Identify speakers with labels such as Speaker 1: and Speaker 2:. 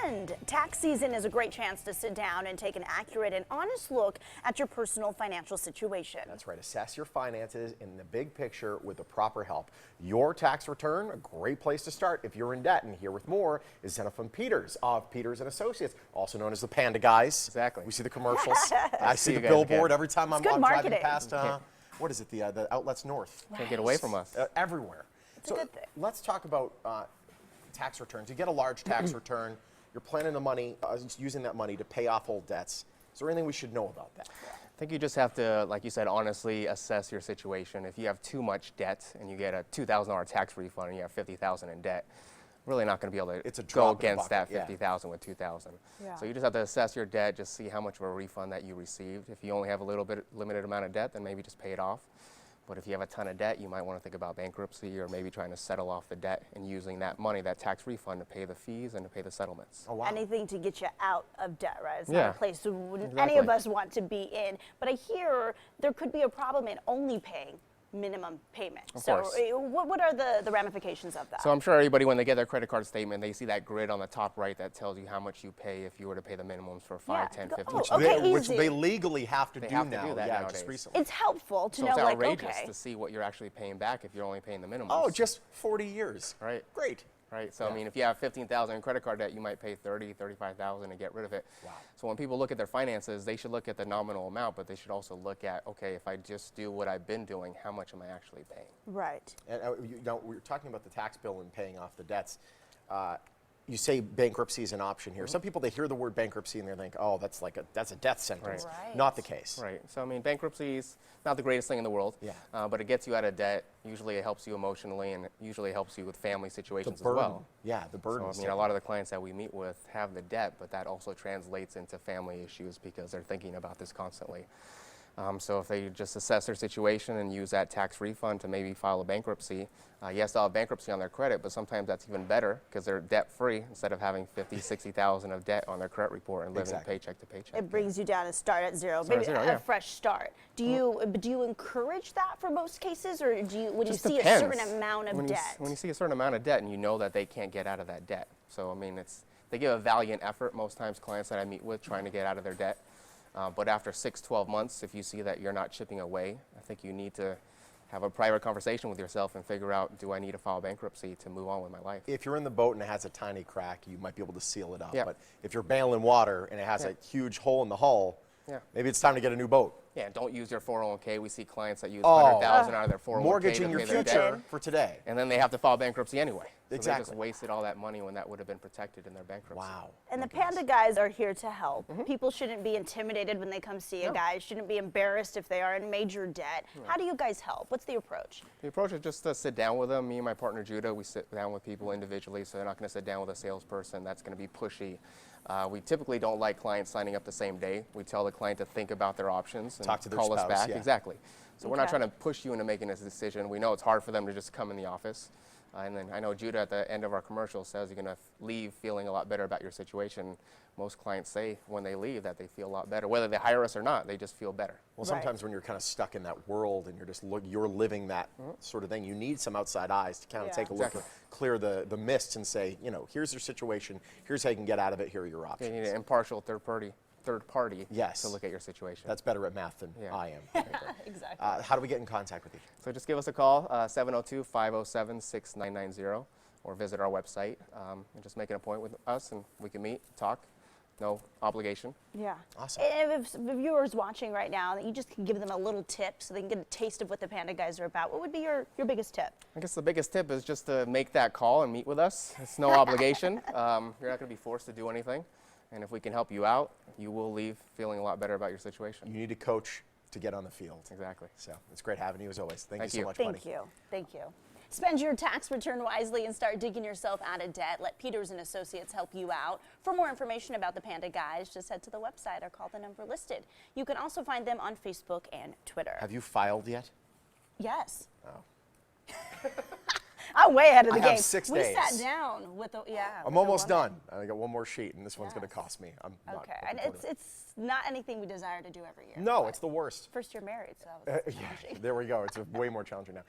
Speaker 1: Refund. Tax season is a great chance to sit down and take an accurate and honest look at your personal financial situation.
Speaker 2: That's right. Assess your finances in the big picture with the proper help. Your tax return, a great place to start if you're in debt. And here with more is Xenophon Peters of Peters and Associates, also known as the Panda Guys.
Speaker 3: Exactly.
Speaker 2: We see the commercials. I see the billboard every time I'm driving past. What is it? The outlets north.
Speaker 3: Can't get away from us.
Speaker 2: Everywhere.
Speaker 1: It's a good thing.
Speaker 2: Let's talk about tax returns. You get a large tax return. You're planning the money, using that money to pay off old debts. Is there anything we should know about that?
Speaker 3: I think you just have to, like you said, honestly assess your situation. If you have too much debt and you get a $2,000 tax refund and you have $50,000 in debt, really not going to be able to go against that $50,000 with $2,000.
Speaker 1: Yeah.
Speaker 3: So you just have to assess your debt, just see how much of a refund that you received. If you only have a little bit limited amount of debt, then maybe just pay it off. But if you have a ton of debt, you might want to think about bankruptcy or maybe trying to settle off the debt and using that money, that tax refund, to pay the fees and to pay the settlements.
Speaker 2: Oh, wow.
Speaker 1: Anything to get you out of debt, right? It's
Speaker 3: Yeah.
Speaker 1: not a place any of us want to be in. But I hear there could be a problem in only paying minimum payment.
Speaker 3: Of
Speaker 1: so
Speaker 3: course.
Speaker 1: What are the ramifications of that?
Speaker 3: So I'm sure everybody, when they get their credit card statement, they see that grid on the top right that tells you how much you pay if you were to pay the minimums for 5, 10, 15.
Speaker 2: Which they legally have to do now.
Speaker 3: Nowadays.
Speaker 2: Just recently.
Speaker 1: It's helpful to know,
Speaker 3: it's
Speaker 1: like,
Speaker 3: outrageous
Speaker 1: okay.
Speaker 3: to see what you're actually paying back if you're only paying the minimums.
Speaker 2: Oh, just 40 years.
Speaker 3: Right.
Speaker 2: Great.
Speaker 3: Right. So, I mean, if you have $15,000 in credit card debt, you might pay $30,000, $35,000 and get rid of it.
Speaker 2: Wow.
Speaker 3: So when people look at their finances, they should look at the nominal amount, but they should also look at, okay, if I just do what I've been doing, how much am I actually paying?
Speaker 1: Right.
Speaker 2: And we're talking about the tax bill and paying off the debts. You say bankruptcy is an option here. Some people, they hear the word bankruptcy and they think, oh, that's a death sentence.
Speaker 1: Right.
Speaker 2: Not the case.
Speaker 3: Right. So, I mean, bankruptcy is not the greatest thing in the world, but it gets you out of debt. Usually it helps you emotionally, and it usually helps you with family situations as well.
Speaker 2: Yeah, the burden.
Speaker 3: So, I mean, a lot of the clients that we meet with have the debt, but that also translates into family issues because they're thinking about this constantly. So if they just assess their situation and use that tax refund to maybe file a bankruptcy, yes, they'll have bankruptcy on their credit, but sometimes that's even better because they're debt-free instead of having $50,000, $60,000 of debt on their credit report and living paycheck to paycheck.
Speaker 1: It brings you down and start at zero, maybe a fresh start. Do you encourage that for most cases, or when you see a certain amount of debt?
Speaker 3: When you see a certain amount of debt and you know that they can't get out of that debt. So, I mean, they give a valiant effort, most times clients that I meet with, trying to get out of their debt. But after 6, 12 months, if you see that you're not chipping away, I think you need to have a private conversation with yourself and figure out, do I need to file bankruptcy to move on with my life?
Speaker 2: If you're in the boat and it has a tiny crack, you might be able to seal it up.
Speaker 3: Yeah.
Speaker 2: But if you're bailing water and it has a huge hole in the hull, maybe it's time to get a new boat.
Speaker 3: Yeah, don't use your 401k. We see clients that use $100,000 out of their 401k
Speaker 2: mortgaging
Speaker 3: to
Speaker 2: your
Speaker 3: pay their
Speaker 2: future
Speaker 3: debt,
Speaker 2: for today.
Speaker 3: and then they have to file bankruptcy anyway. So
Speaker 2: Exactly.
Speaker 3: they just wasted all that money when that would have been protected in their bankruptcy.
Speaker 2: Wow.
Speaker 1: And the Panda Guys are here to help. People shouldn't be intimidated when they come see you guys, shouldn't be embarrassed if they are in major debt. How do you guys help? What's the approach?
Speaker 3: The approach is just to sit down with them. Me and my partner Judah, we sit down with people individually, so they're not going to sit down with a salesperson that's going to be pushy. We typically don't like clients signing up the same day. We tell the client to think about their options and
Speaker 2: talk to their
Speaker 3: call us
Speaker 2: spouse,
Speaker 3: back. Exactly. So we're not trying to push you into making this decision. We know it's hard for them to just come in the office. And then I know Judah at the end of our commercial says you're going to leave feeling a lot better about your situation. Most clients say when they leave that they feel a lot better. Whether they hire us or not, they just feel better.
Speaker 2: Well, sometimes when you're kind of stuck in that world and you're just you're living that sort of thing, you need some outside eyes to kind of take a look, clear the mists and say, here's your situation, here's how you can get out of it, here are your options.
Speaker 3: You need an impartial third party to look at your situation.
Speaker 2: That's better at math than I am.
Speaker 1: Exactly.
Speaker 2: How do we get in contact with you?
Speaker 3: So just give us a call, 702-507-6990, or visit our website and just make an appointment with us and we can meet, talk. No obligation.
Speaker 1: Yeah.
Speaker 2: Awesome.
Speaker 1: And if the viewers watching right now, you just can give them a little tip so they can get a taste of what the Panda Guys are about. What would be your biggest tip?
Speaker 3: I guess the biggest tip is just to make that call and meet with us. It's no obligation. You're not going to be forced to do anything. And if we can help you out, you will leave feeling a lot better about your situation.
Speaker 2: You need a coach to get on the field.
Speaker 3: Exactly.
Speaker 2: So it's great having you as always. Thank you so much,
Speaker 1: Thank
Speaker 2: buddy.
Speaker 1: you. Thank you. Spend your tax return wisely and start digging yourself out of debt. Let Peters and Associates help you out. For more information about the Panda Guys, just head to the website or call the number listed. You can also find them on Facebook and Twitter.
Speaker 2: Have you filed yet?
Speaker 1: Yes.
Speaker 2: Oh.
Speaker 1: I'm way ahead of the game.
Speaker 2: I have 6 days.
Speaker 1: We sat down with the,
Speaker 2: I'm almost done. I got one more sheet, and this one's going to cost me. I'm not
Speaker 1: okay, and it's not anything we desire to do every year.
Speaker 2: No, it's the worst.
Speaker 1: First year married, so that was challenging.
Speaker 2: There we go. It's way more challenging now.